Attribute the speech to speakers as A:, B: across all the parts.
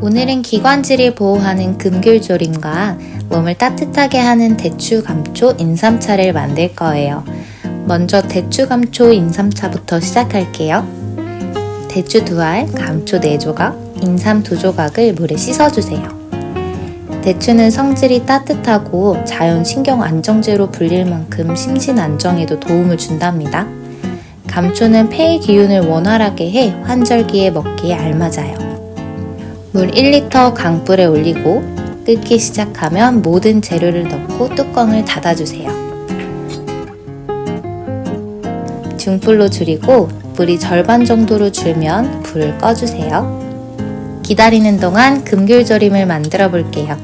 A: 오늘은 기관지를 보호하는 금귤조림과 몸을 따뜻하게 하는 대추감초 인삼차를 만들 거예요. 먼저 대추감초 인삼차부터 시작할게요. 대추 2알, 감초 4조각, 인삼 2조각을 물에 씻어주세요. 대추는 성질이 따뜻하고 자연 신경 안정제로 불릴 만큼 심신 안정에도 도움을 준답니다. 감초는 폐의 기운을 원활하게 해 환절기에 먹기에 알맞아요. 물 1리터 강불에 올리고 끓기 시작하면 모든 재료를 넣고 뚜껑을 닫아주세요. 중불로 줄이고 물이 절반 정도로 줄면 불을 꺼주세요. 기다리는 동안 금귤조림을 만들어 볼게요.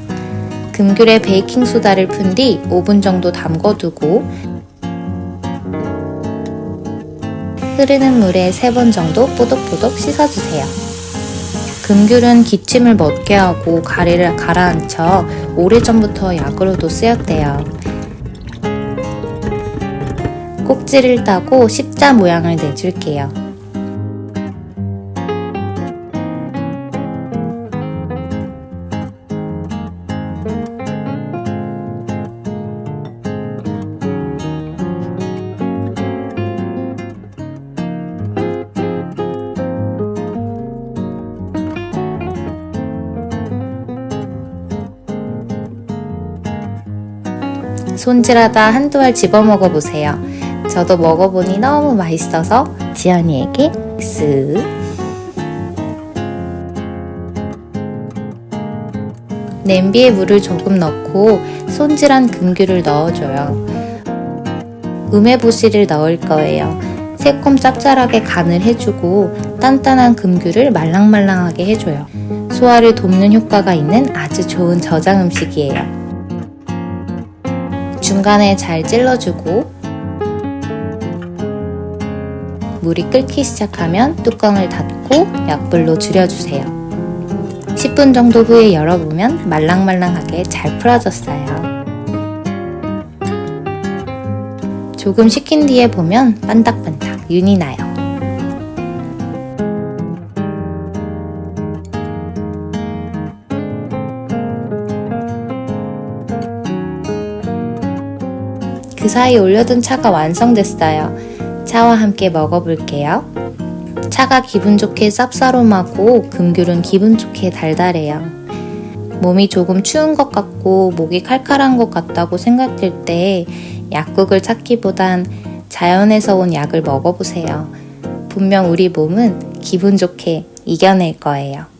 A: 금귤에 베이킹소다를 푼 뒤 5분 정도 담궈두고 흐르는 물에 3번 정도 뽀독뽀독 씻어주세요. 금귤은 기침을 멎게 하고 가래를 가라앉혀 오래전부터 약으로도 쓰였대요. 꼭지를 따고 십자 모양을 내줄게요. 손질하다 한두 알 집어 먹어보세요. 저도 먹어보니 너무 맛있어서 지연이에게 쓱. 냄비에 물을 조금 넣고 손질한 금귤을 넣어줘요. 음해보시를 넣을 거예요. 새콤 짭짤하게 간을 해주고 단단한 금귤을 말랑말랑하게 해줘요. 소화를 돕는 효과가 있는 아주 좋은 저장 음식이에요. 중간에 잘 찔러주고 물이 끓기 시작하면 뚜껑을 닫고 약불로 줄여주세요. 10분 정도 후에 열어보면 말랑말랑하게 잘 풀어졌어요. 조금 식힌 뒤에 보면 반딱반딱 윤이 나요. 그 사이 올려둔 차가 완성됐어요. 차와 함께 먹어볼게요. 차가 기분 좋게 쌉싸름하고 금귤은 기분 좋게 달달해요. 몸이 조금 추운 것 같고 목이 칼칼한 것 같다고 생각될 때 약국을 찾기보단 자연에서 온 약을 먹어보세요. 분명 우리 몸은 기분 좋게 이겨낼 거예요.